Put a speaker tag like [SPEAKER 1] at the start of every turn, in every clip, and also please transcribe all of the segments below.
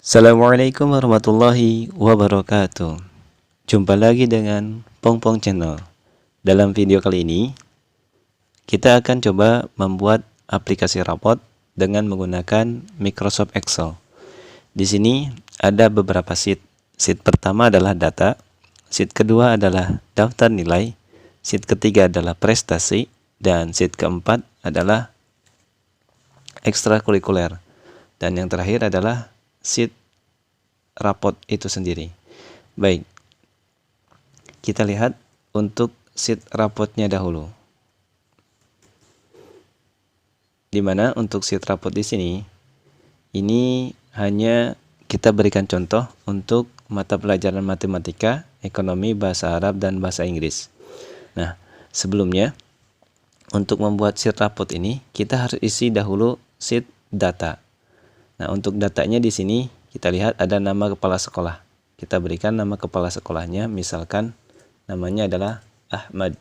[SPEAKER 1] Assalamualaikum warahmatullahi wabarakatuh. Jumpa lagi dengan Pongpong Channel. Dalam video kali ini, kita akan coba membuat aplikasi rapot dengan menggunakan Microsoft Excel. Di sini ada beberapa sheet. Sheet pertama adalah data, sheet kedua adalah daftar nilai, sheet ketiga adalah prestasi, dan sheet keempat adalah ekstrakurikuler. Dan yang terakhir adalah sheet rapot itu sendiri. Baik, kita lihat untuk sheet rapotnya dahulu. Dimana untuk sheet rapot di sini, ini hanya kita berikan contoh untuk mata pelajaran matematika, ekonomi, bahasa Arab, dan bahasa Inggris. Nah, sebelumnya untuk membuat sheet rapot ini, kita harus isi dahulu sheet data. Nah, untuk datanya di sini kita lihat ada nama kepala sekolah. Kita berikan nama kepala sekolahnya, misalkan namanya adalah Ahmad.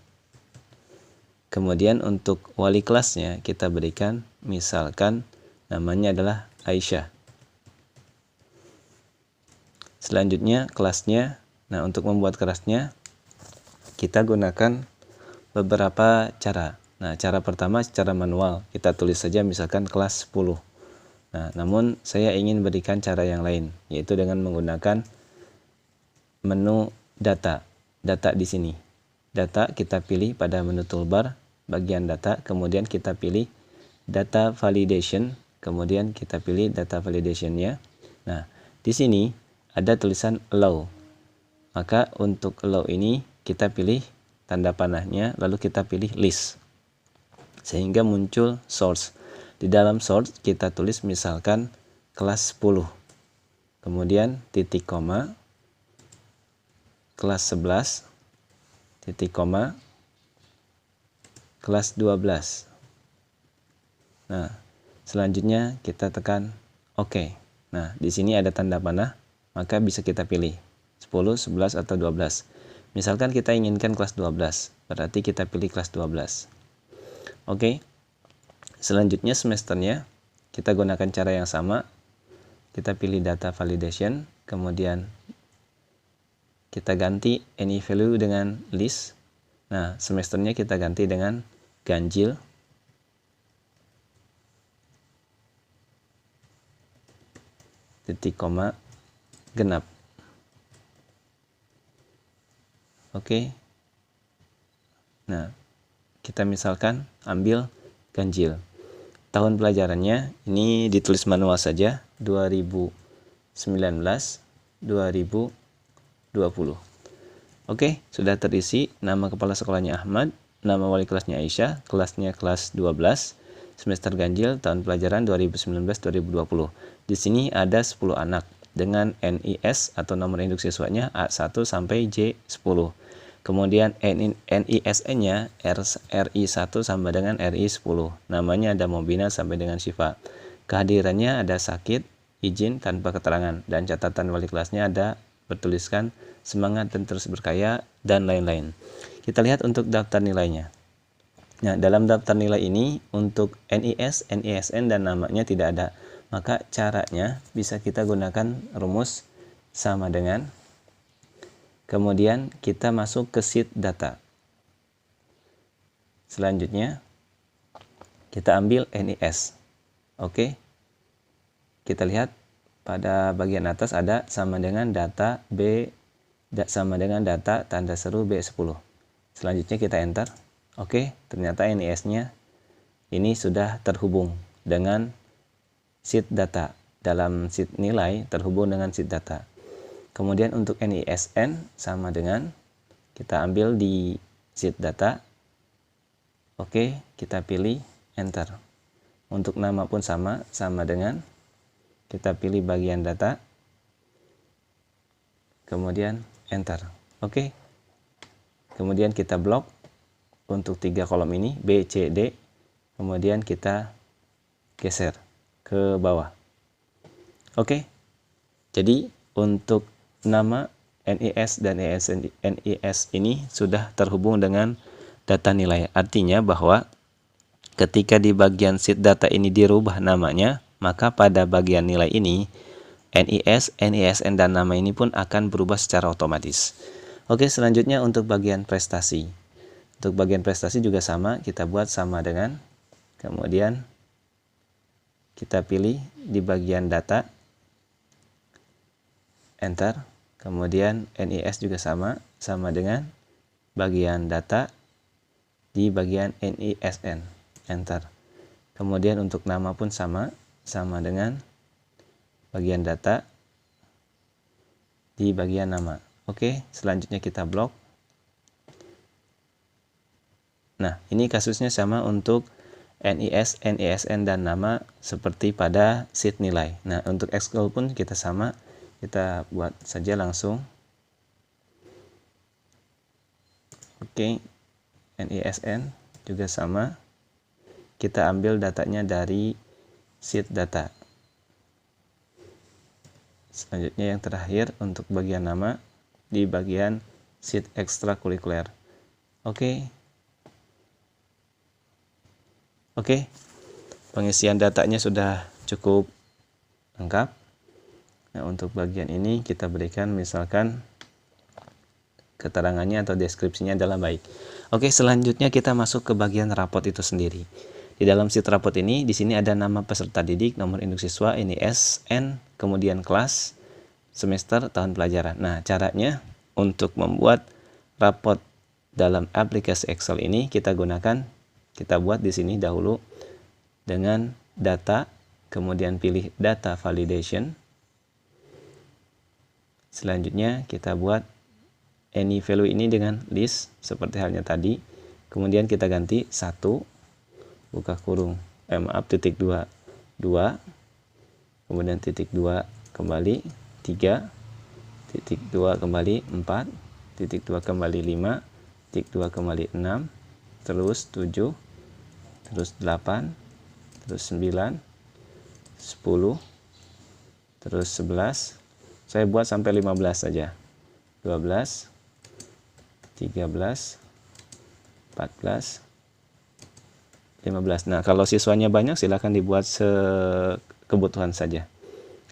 [SPEAKER 1] Kemudian untuk wali kelasnya kita berikan, misalkan namanya adalah Aisyah. Selanjutnya kelasnya. Nah, untuk membuat kelasnya kita gunakan beberapa cara. Nah, cara pertama secara manual. Kita tulis saja misalkan kelas 10. Nah, namun saya ingin berikan cara yang lain, yaitu dengan menggunakan menu data. Data di sini. Data kita pilih pada menu toolbar, bagian data, kemudian kita pilih data validation, kemudian kita pilih data validation-nya. Nah, di sini ada tulisan allow. Maka untuk allow ini kita pilih tanda panahnya, lalu kita pilih list. Sehingga muncul source. Di dalam source kita tulis misalkan kelas 10. Kemudian titik koma, kelas 11, titik koma, kelas 12. Nah, selanjutnya kita tekan OK. Nah, di sini ada tanda panah, maka bisa kita pilih 10, 11, atau 12. Misalkan kita inginkan kelas 12, berarti kita pilih kelas 12. Oke. Selanjutnya semesternya kita gunakan cara yang sama. Kita pilih data validation, kemudian kita ganti any value dengan list. Nah, semesternya kita ganti dengan ganjil. Titik koma genap. Oke. Nah, kita misalkan ambil ganjil. Tahun pelajarannya ini ditulis manual saja, 2019-2020. Oke, sudah terisi nama kepala sekolahnya Ahmad, nama wali kelasnya Aisyah, kelasnya kelas 12, semester ganjil tahun pelajaran 2019-2020. Di sini ada 10 anak dengan NIS atau nomor induk siswanya A1 sampai J10. Kemudian NISN-nya RI1 sama dengan RI10. Namanya ada Mobina sampai dengan Syifa. Kehadirannya ada sakit, izin, tanpa keterangan. Dan catatan wali kelasnya ada bertuliskan semangat dan terus berkaya, dan lain-lain. Kita lihat untuk daftar nilainya. Nah, dalam daftar nilai ini untuk NIS, NISN, dan namanya tidak ada. Maka caranya bisa kita gunakan rumus sama dengan, kemudian kita masuk ke sheet data. Selanjutnya kita ambil NIS. Oke. Kita lihat pada bagian atas ada sama dengan data B sama dengan data tanda seru B10. Selanjutnya kita enter. Oke, ternyata NIS-nya ini sudah terhubung dengan sheet data. Dalam sheet nilai terhubung dengan sheet data. Kemudian untuk NISN sama dengan, kita ambil di sheet data. Oke, kita pilih enter. Untuk nama pun sama dengan, kita pilih bagian data. Kemudian enter. Oke. Kemudian kita blok untuk 3 kolom ini, B, C, D. Kemudian kita geser ke bawah. Oke. Jadi untuk nama NIS dan NIS ini sudah terhubung dengan data nilai. Artinya bahwa ketika di bagian sheet data ini dirubah namanya, maka pada bagian nilai ini NIS, NISN, dan nama ini pun akan berubah secara otomatis. Oke, selanjutnya untuk bagian prestasi. Untuk bagian prestasi juga sama, kita buat sama dengan, kemudian kita pilih di bagian data, enter, kemudian NIS juga sama dengan bagian data di bagian NISN, enter. Kemudian untuk nama pun sama dengan bagian data di bagian nama. Oke, selanjutnya kita blok. Nah, ini kasusnya sama untuk NIS, NISN, dan nama seperti pada sheet nilai. Nah, untuk Excel pun kita sama, kita buat saja langsung. Oke, NISN juga sama. Kita ambil datanya dari sheet data. Selanjutnya yang terakhir untuk bagian nama di bagian sheet ekstrakurikuler. Oke, pengisian datanya sudah cukup lengkap. Nah, untuk bagian ini kita berikan misalkan keterangannya atau deskripsinya adalah baik. Oke, selanjutnya kita masuk ke bagian rapot itu sendiri. Di dalam sheet rapot ini, di sini ada nama peserta didik, nomor induk siswa, NISN, kemudian kelas, semester, tahun pelajaran. Nah, caranya untuk membuat rapot dalam aplikasi Excel ini kita buat di sini dahulu dengan data, kemudian pilih data validation. Selanjutnya kita buat any value ini dengan list seperti halnya tadi. Kemudian kita ganti 1 buka kurung titik 2 kemudian titik 2 kembali 3 titik 2 kembali 4 titik 2 kembali 5 titik 2 kembali 6 terus 7 terus 8 terus 9 10 terus 11. Saya buat sampai 15 saja. 12 13 14 15. Nah, kalau siswanya banyak silahkan dibuat sekebutuhan saja.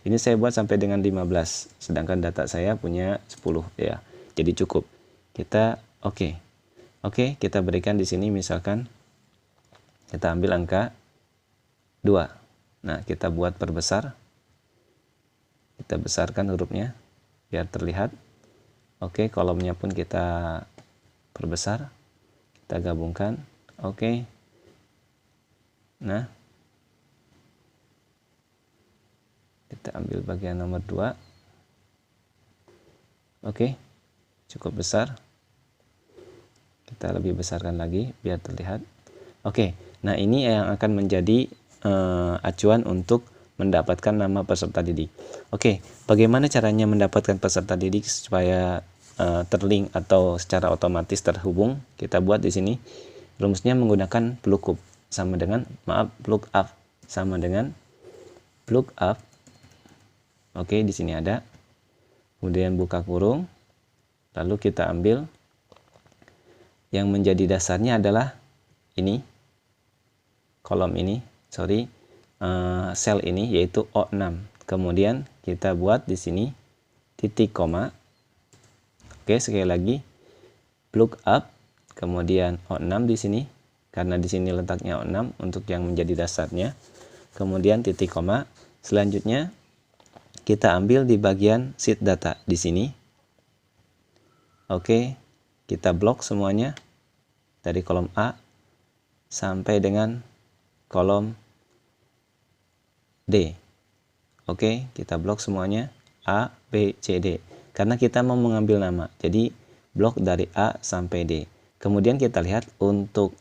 [SPEAKER 1] Ini saya buat sampai dengan 15, sedangkan data saya punya 10 ya. Jadi cukup. Kita oke, kita berikan di sini misalkan kita ambil angka 2. Nah, kita buat perbesar. Kita besarkan hurufnya biar terlihat. Oke, kolomnya pun kita perbesar. Kita gabungkan. Oke. Nah, kita ambil bagian nomor 2. Oke, cukup besar. Kita lebih besarkan lagi biar terlihat. Oke, nah ini yang akan menjadi acuan untuk mendapatkan nama peserta didik. Oke, bagaimana caranya mendapatkan peserta didik supaya terlink atau secara otomatis terhubung? Kita buat di sini rumusnya menggunakan lookup sama dengan lookup sama dengan lookup. Oke, di sini ada. Kemudian buka kurung. Lalu kita ambil yang menjadi dasarnya adalah ini. Kolom ini, sel ini yaitu O6. Kemudian kita buat di sini titik koma. Oke, sekali lagi lookup, kemudian O6 di sini karena di sini letaknya O6 untuk yang menjadi dasarnya. Kemudian titik koma. Selanjutnya kita ambil di bagian sheet data di sini. Oke, kita blok semuanya dari kolom A sampai dengan kolom D. Oke, kita blok semuanya A, B, C, D. Karena kita mau mengambil nama, jadi blok dari A sampai D. Kemudian kita lihat untuk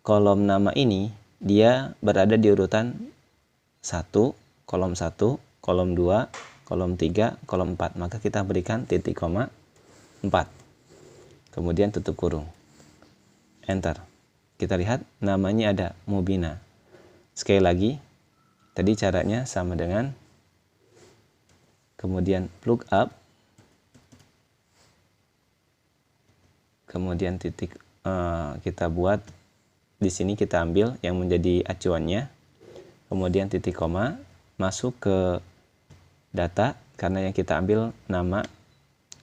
[SPEAKER 1] kolom nama ini, dia berada di urutan 1, kolom 1, kolom 2, kolom 3, kolom 4. Maka kita berikan titik koma 4. Kemudian tutup kurung. Enter. Kita lihat namanya ada Mubina. Sekali lagi, tadi caranya sama dengan kemudian lookup, kemudian titik kita buat di sini, kita ambil yang menjadi acuannya, kemudian titik koma, masuk ke data, karena yang kita ambil nama,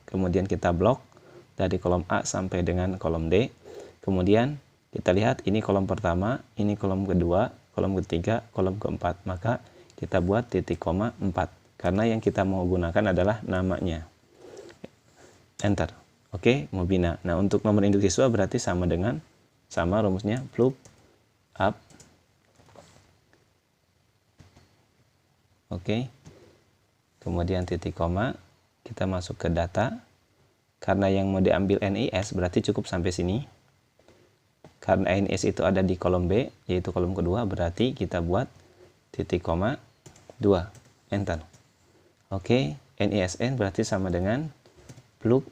[SPEAKER 1] kemudian kita blok dari kolom A sampai dengan kolom D. Kemudian kita lihat ini kolom pertama, ini kolom kedua, kolom ketiga, kolom keempat. Maka kita buat titik koma 4, karena yang kita mau gunakan adalah namanya. Enter. Oke, Mubina. Nah, untuk nomor induk siswa berarti sama rumusnya plug up. Oke. Kemudian titik koma, kita masuk ke data. Karena yang mau diambil NIS berarti cukup sampai sini. Karena NIS itu ada di kolom B, yaitu kolom kedua, berarti kita buat titik koma 2. Enter. Oke, NISN berarti sama dengan plug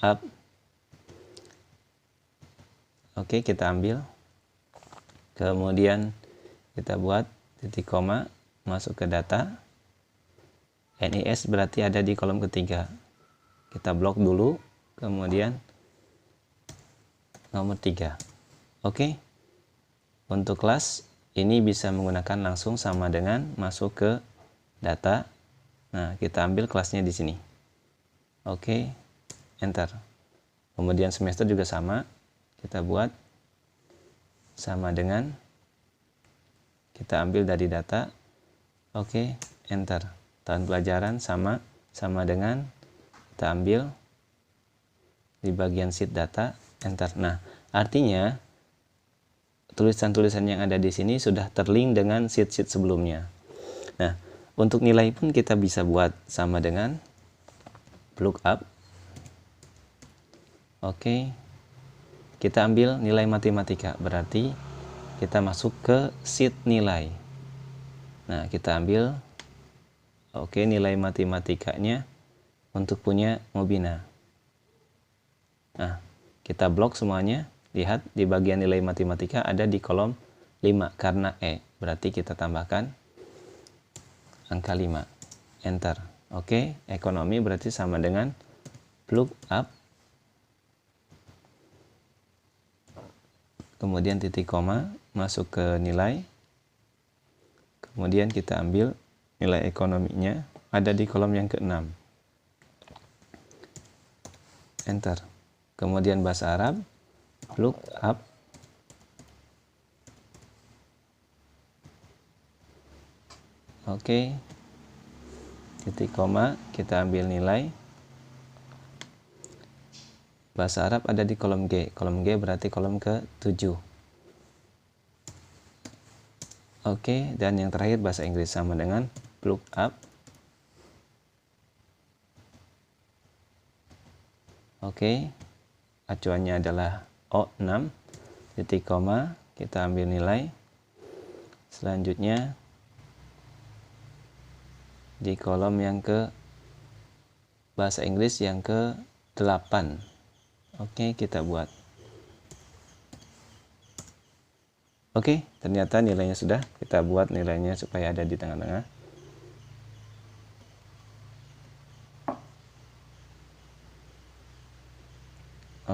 [SPEAKER 1] up. Oke, kita ambil. Kemudian kita buat titik koma, masuk ke data. NIS berarti ada di kolom ketiga. Kita blok dulu, kemudian nomor 3. Oke. Untuk kelas ini bisa menggunakan langsung sama dengan masuk ke data. Nah, kita ambil kelasnya di sini. Oke. Enter. Kemudian semester juga sama. Kita buat sama dengan kita ambil dari data. Oke, enter. Tahun pelajaran sama dengan kita ambil di bagian sheet data, enter. Nah, artinya tulisan-tulisan yang ada di sini sudah terlink dengan sheet-sheet sebelumnya. Nah, untuk nilai pun kita bisa buat sama dengan plug up. Oke. Kita ambil nilai matematika, berarti kita masuk ke sheet nilai. Nah, kita ambil nilai matematikanya untuk punya Mubina. Nah, kita blok semuanya. Lihat di bagian nilai matematika ada di kolom 5 karena E. Berarti kita tambahkan angka 5. Enter. Oke, ekonomi berarti sama dengan plug up. Kemudian titik koma, masuk ke nilai. Kemudian kita ambil nilai ekonominya, ada di kolom yang ke-6. Enter. Kemudian bahasa Arab, plug up. Oke. Titik koma, kita ambil nilai. Bahasa Arab ada di kolom G. Kolom G berarti kolom ke-7. Oke, dan yang terakhir bahasa Inggris sama dengan plug up. Oke, acuannya adalah O6, titik koma, kita ambil nilai. Selanjutnya di kolom yang ke bahasa Inggris yang ke-8. Oke, kita buat. Oke, ternyata nilainya sudah. Kita buat nilainya supaya ada di tengah-tengah.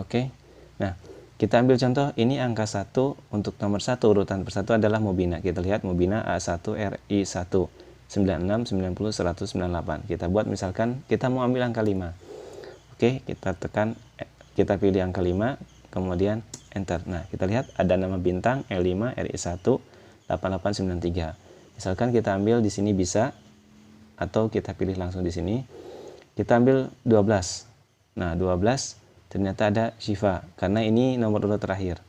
[SPEAKER 1] Oke. Nah, kita ambil contoh. Ini angka 1 untuk nomor 1 urutan persatu adalah Mubina. Kita lihat Mubina A1 RI1 96 90 198. Kita buat misalkan kita mau ambil angka 5. Oke, kita pilih angka 5, kemudian enter. Nah, kita lihat ada nama bintang L5 RI1 8893. Misalkan kita ambil di sini bisa, atau kita pilih langsung di sini. Kita ambil 12. Nah, 12 ternyata ada Syifa karena ini nomor urut terakhir.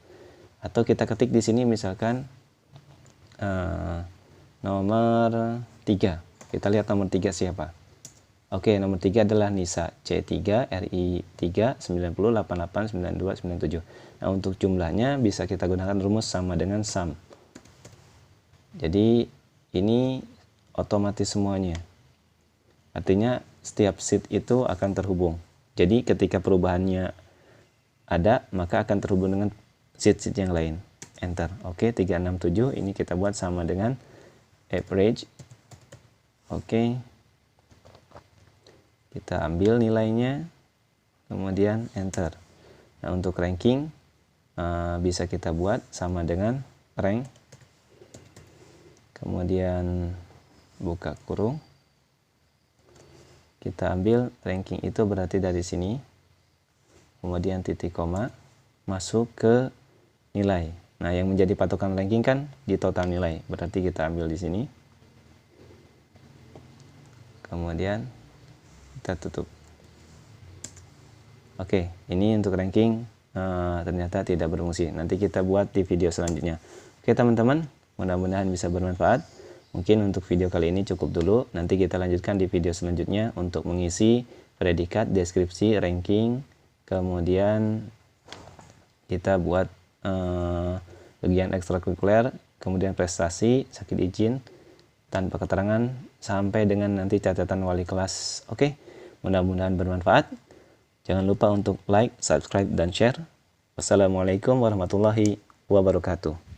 [SPEAKER 1] Atau kita ketik di sini misalkan nomor 3. Kita lihat nomor 3 siapa. Oke, nomor 3 adalah Nisa, C3, RI3, 90, 88, 92, 97. Nah, untuk jumlahnya bisa kita gunakan rumus sama dengan sum. Jadi, ini otomatis semuanya. Artinya, setiap sheet itu akan terhubung. Jadi, ketika perubahannya ada, maka akan terhubung dengan sheet-sheet yang lain. Enter. Oke, 367, ini kita buat sama dengan average. Oke. Kita ambil nilainya, kemudian enter. Nah, untuk ranking bisa kita buat sama dengan rank. Kemudian buka kurung. kita ambil ranking itu berarti dari sini, kemudian titik koma, masuk ke nilai. Nah, yang menjadi patokan ranking kan di total nilai, berarti kita ambil di sini. Kemudian kita tutup. Oke, ini untuk ranking ternyata tidak berfungsi. Nanti kita buat di video selanjutnya. Oke teman-teman, mudah-mudahan bisa bermanfaat. Mungkin untuk video kali ini cukup dulu. Nanti kita lanjutkan di video selanjutnya untuk mengisi predikat, deskripsi, ranking. Kemudian kita buat bagian ekstrakurikuler, kemudian prestasi, sakit izin, tanpa keterangan, sampai dengan nanti catatan wali kelas. Oke, mudah-mudahan bermanfaat. Jangan lupa untuk like, subscribe, dan share. Wassalamualaikum warahmatullahi wabarakatuh.